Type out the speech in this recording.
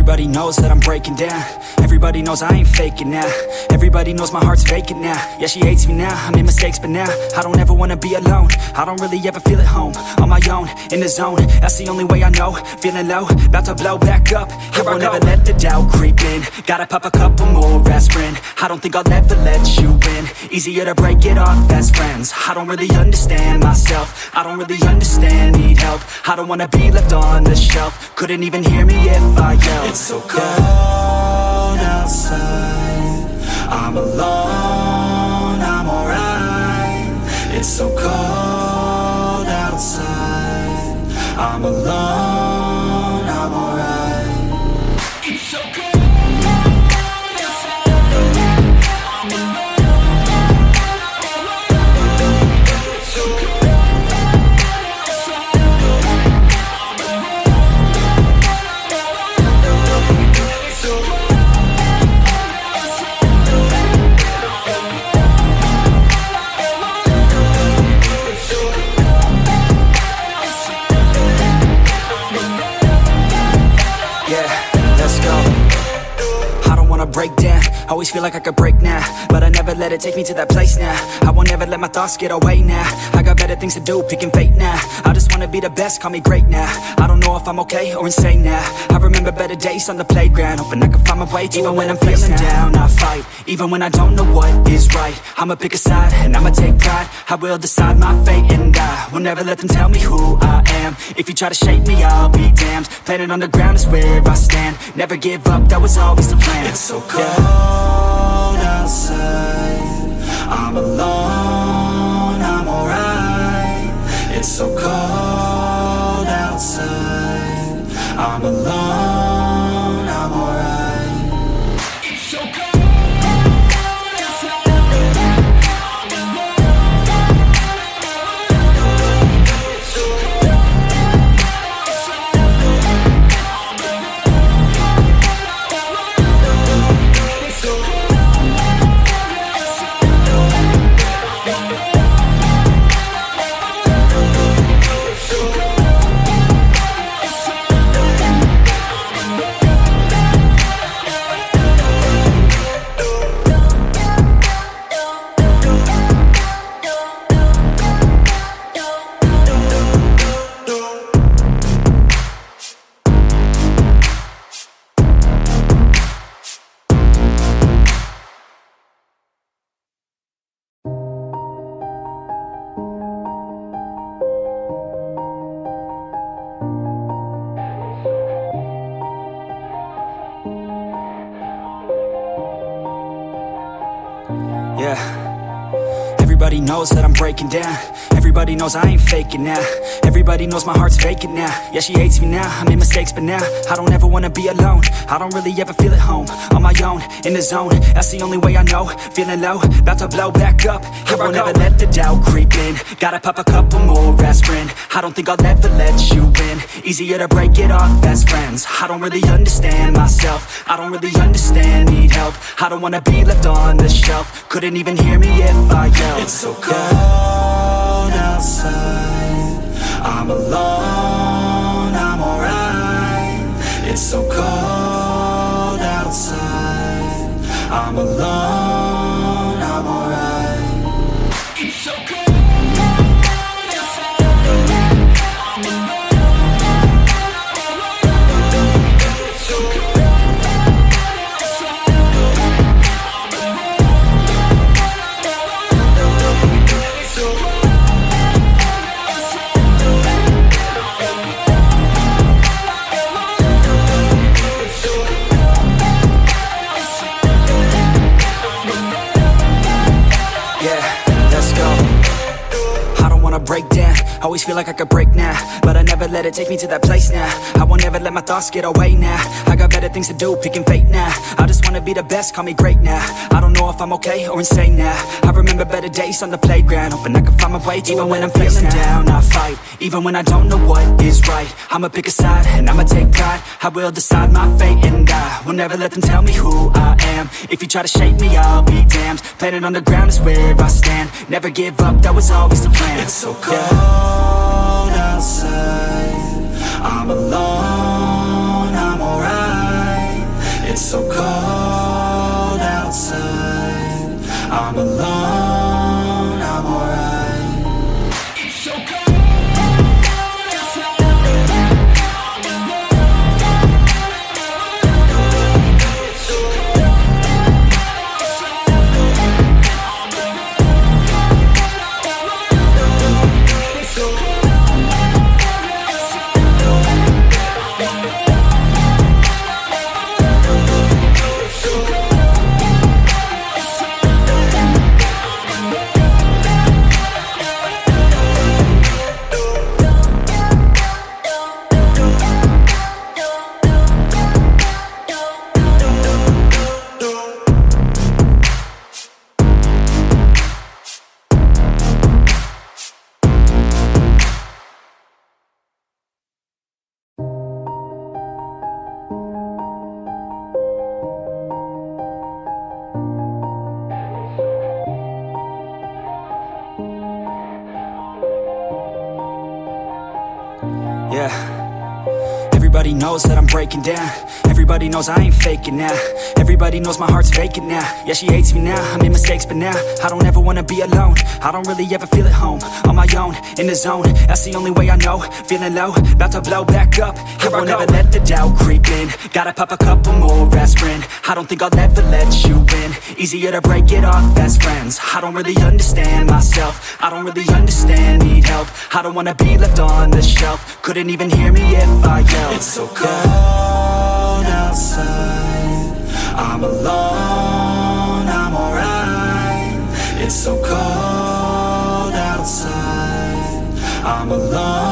Everybody knows that I'm breaking down. Everybody knows I ain't faking now. Everybody knows my heart's vacant now. Yeah, she hates me now, I made mistakes but now I don't ever wanna be alone. I don't really ever feel at home. On my own, in the zone, that's the only way I know. Feeling low, about to blow back up. I won't ever let the doubt creep in. Gotta pop a couple more aspirin. I don't think I'll ever let you in. Easier to break it off best friends. I don't really understand myself. I don't really understand, need help. I don't wanna be left on the shelf. Couldn't even hear me if I yelled. It's so cold outside, I'm alone, I'm alright. It's so cold outside, I'm alone, I'm alright. It's so cold outside, I'm alone. It's so cold outside, I'm alone. It's so cold. Break down, always feel like I could break now, but I never let it take me to that place now. I won't ever let my thoughts get away now. I got better things to do, picking fate now. I just wanna be the best, call me great now. I don't know if I'm okay or insane now. I remember better days on the playground, hoping I can find my way. Even when I'm feeling down, I fight. Even when I don't know what is right, I'ma pick a side and I'ma take pride. I will decide my fate and I will never let them tell me who I am. If you try to shape me, I'll be damned. Planet on the ground is where I stand. Never give up, that was always the plan. It's so cold outside, I'm alone, I'm alright. It's so cold outside, I'm alone, I'm alright. It's so cold outside, I'm alone. It's so cold outside, I'm alone. Yeah, everybody knows that I'm breaking down. Everybody knows I ain't faking now. Everybody knows my heart's vacant now. Yeah, she hates me now, I made mistakes but now I don't ever wanna be alone. I don't really ever feel at home. On my own, in the zone, that's the only way I know. Feeling low, about to blow back up. I won't ever let the doubt creep in. Gotta pop a couple more aspirin. I don't think I'll ever let you in. Easier to break it off best friends. I don't really understand myself. I don't really understand, need help. I don't wanna be left on the shelf. Couldn't even hear me if I yelled. It's so cold outside, I'm alone, I'm alright. It's so cold outside, I'm alone, I'm alright. It's so cold. Break down, always feel like I could break now, but I never let it take me to that place now. I won't ever let my thoughts get away now. I got better things to do, picking fate now. I just wanna be the best, call me great now. I don't know if I'm okay or insane now. I remember better days on the playground, hoping I can find my way. Even when I'm feeling down, I fight. Even when I don't know what is right, I'ma pick a side and I'ma take pride. I will decide my fate and I will never let them tell me who I am. If you try to shape me, I'll be damned. Planet on the ground is where I stand. Never give up, that was always the plan. It's so cold outside, I'm alone, I'm alright. alone, I'm alright. It's so cold. Yeah. Everybody knows that I'm breaking down. Everybody knows I ain't faking now. Everybody knows my heart's vacant now. Yeah, she hates me now, I made mistakes but now I don't ever wanna be alone. I don't really ever feel at home. On my own, in the zone, that's the only way I know. Feeling low, about to blow back up. I won't ever let the doubt creep in. Gotta pop a couple more aspirin. I don't think I'll ever let you in. Easier to break it off best friends. I don't really understand myself. I don't really understand, need help. I don't wanna be left on the shelf. Couldn't even hear me if I yelled. It's so cold outside, I'm alone, I'm alright. It's so cold outside, I'm alone.